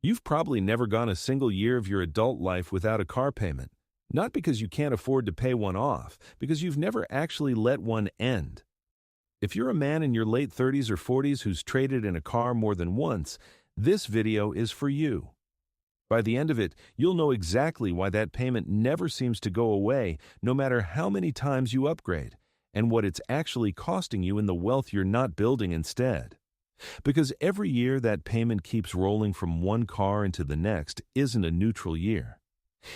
You've probably never gone a single year of your adult life without a car payment. Not because you can't afford to pay one off, because you've never actually let one end. If you're a man in your late 30s or 40s who's traded in a car more than once, this video is for you. By the end of it, you'll know exactly why that payment never seems to go away, no matter how many times you upgrade, and what it's actually costing you in the wealth you're not building instead. Because every year that payment keeps rolling from one car into the next isn't a neutral year.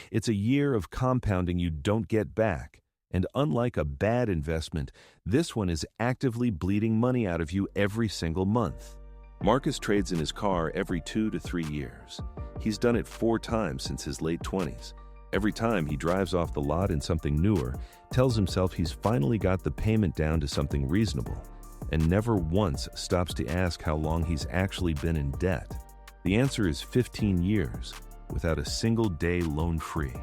It's a year of compounding you don't get back, and unlike a bad investment, this one is actively bleeding money out of you every single month. Marcus trades in his car every 2 to 3 years. He's done it 4 times since his late 20s. Every time he drives off the lot in something newer, tells himself he's finally got the payment down to something reasonable, and never once stops to ask how long he's actually been in debt. The answer is 15 years, without a single day loan-free.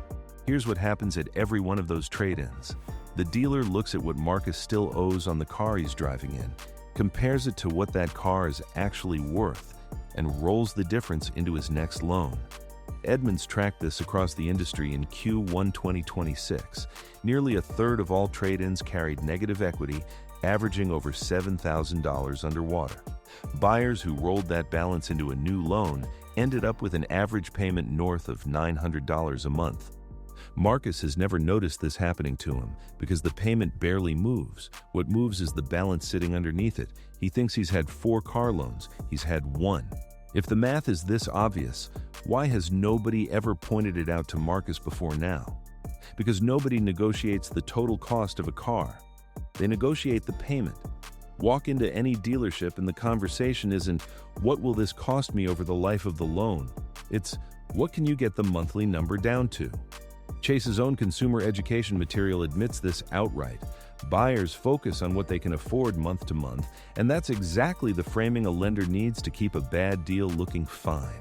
Here's what happens at every one of those trade-ins. The dealer looks at what Marcus still owes on the car he's driving in, compares it to what that car is actually worth, and rolls the difference into his next loan. Edmunds tracked this across the industry in Q1 2026. Nearly a third of all trade-ins carried negative equity, averaging over $7,000 underwater. Buyers who rolled that balance into a new loan ended up with an average payment north of $900 a month. Marcus has never noticed this happening to him because the payment barely moves. What moves is the balance sitting underneath it. He thinks he's had 4 car loans. He's had 1. If the math is this obvious, why has nobody ever pointed it out to Marcus before now? Because nobody negotiates the total cost of a car. They negotiate the payment. Walk into any dealership and the conversation isn't, what will this cost me over the life of the loan? It's, what can you get the monthly number down to? Chase's own consumer education material admits this outright. Buyers focus on what they can afford month to month, and that's exactly the framing a lender needs to keep a bad deal looking fine.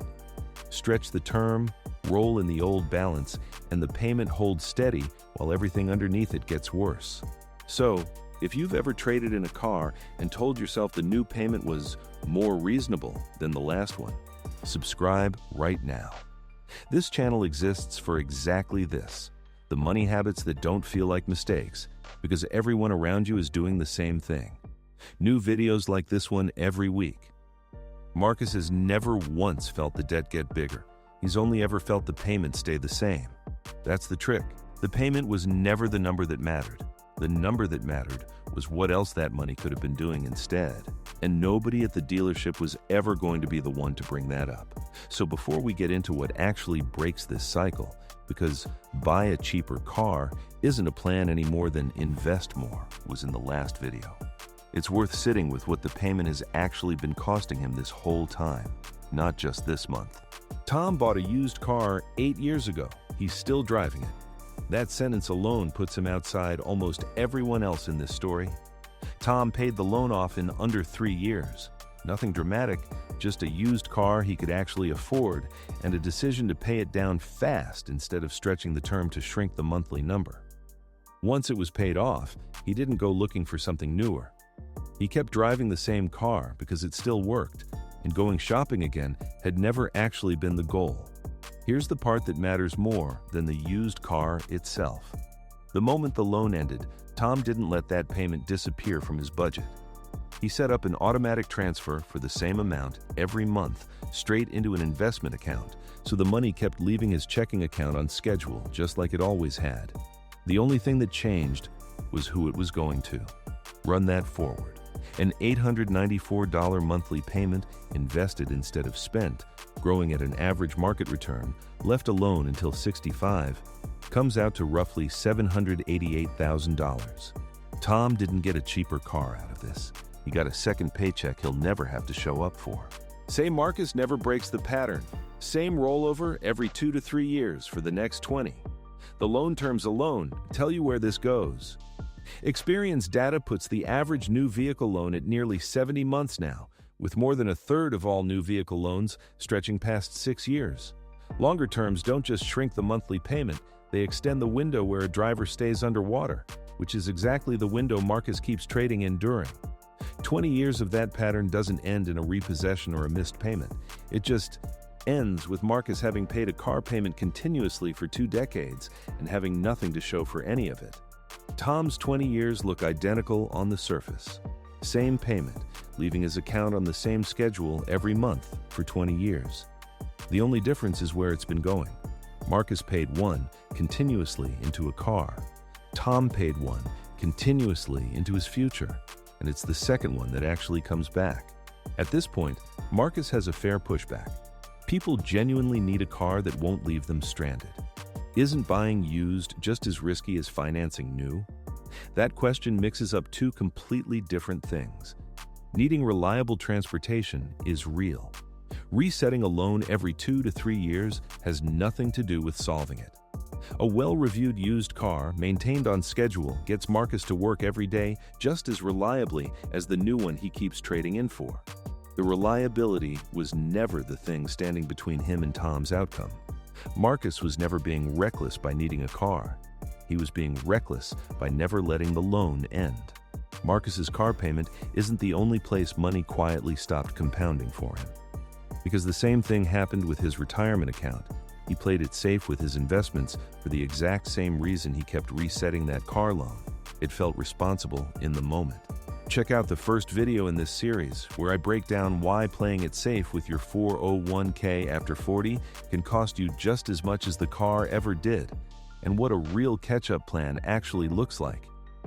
Stretch the term, roll in the old balance, and the payment holds steady while everything underneath it gets worse. So, if you've ever traded in a car and told yourself the new payment was more reasonable than the last one, subscribe right now. This channel exists for exactly this, the money habits that don't feel like mistakes, because everyone around you is doing the same thing. New videos like this one every week. Marcus has never once felt the debt get bigger. He's only ever felt the payment stay the same. That's the trick. The payment was never the number that mattered. The number that mattered was what else that money could have been doing instead. And nobody at the dealership was ever going to be the one to bring that up. So before we get into what actually breaks this cycle, because buy a cheaper car isn't a plan any more than invest more was in the last video. It's worth sitting with what the payment has actually been costing him this whole time, not just this month. Tom bought a used car 8 years ago. He's still driving it. That sentence alone puts him outside almost everyone else in this story. Tom paid the loan off in under 3 years. Nothing dramatic, just a used car he could actually afford and a decision to pay it down fast instead of stretching the term to shrink the monthly number. Once it was paid off, he didn't go looking for something newer. He kept driving the same car because it still worked, and going shopping again had never actually been the goal. Here's the part that matters more than the used car itself. The moment the loan ended, Tom didn't let that payment disappear from his budget. He set up an automatic transfer for the same amount every month straight into an investment account, so the money kept leaving his checking account on schedule just like it always had. The only thing that changed was who it was going to. Run that forward. An $894 monthly payment invested instead of spent, growing at an average market return, left alone until 65, comes out to roughly $788,000. Tom didn't get a cheaper car out of this. He got a second paycheck he'll never have to show up for. Say Marcus never breaks the pattern. Same rollover every 2 to 3 years for the next 20. The loan terms alone tell you where this goes. Experience data puts the average new vehicle loan at nearly 70 months now, with more than a third of all new vehicle loans stretching past 6 years. Longer terms don't just shrink the monthly payment, they extend the window where a driver stays underwater, which is exactly the window Marcus keeps trading in during. 20 years of that pattern doesn't end in a repossession or a missed payment. It just ends with Marcus having paid a car payment continuously for 2 decades and having nothing to show for any of it. Tom's 20 years look identical on the surface. Same payment, leaving his account on the same schedule every month for 20 years. The only difference is where it's been going. Marcus paid one continuously into a car. Tom paid one continuously into his future, and it's the second one that actually comes back. At this point, Marcus has a fair pushback. People genuinely need a car that won't leave them stranded. Isn't buying used just as risky as financing new? That question mixes up two completely different things. Needing reliable transportation is real. Resetting a loan every 2 to 3 years has nothing to do with solving it. A well-reviewed used car, maintained on schedule, gets Marcus to work every day just as reliably as the new one he keeps trading in for. The reliability was never the thing standing between him and Tom's outcome. Marcus was never being reckless by needing a car. He was being reckless by never letting the loan end. Marcus's car payment isn't the only place money quietly stopped compounding for him. Because the same thing happened with his retirement account. He played it safe with his investments for the exact same reason he kept resetting that car loan. It felt responsible in the moment. Check out the first video in this series, where I break down why playing it safe with your 401k after 40 can cost you just as much as the car ever did, and what a real catch-up plan actually looks like.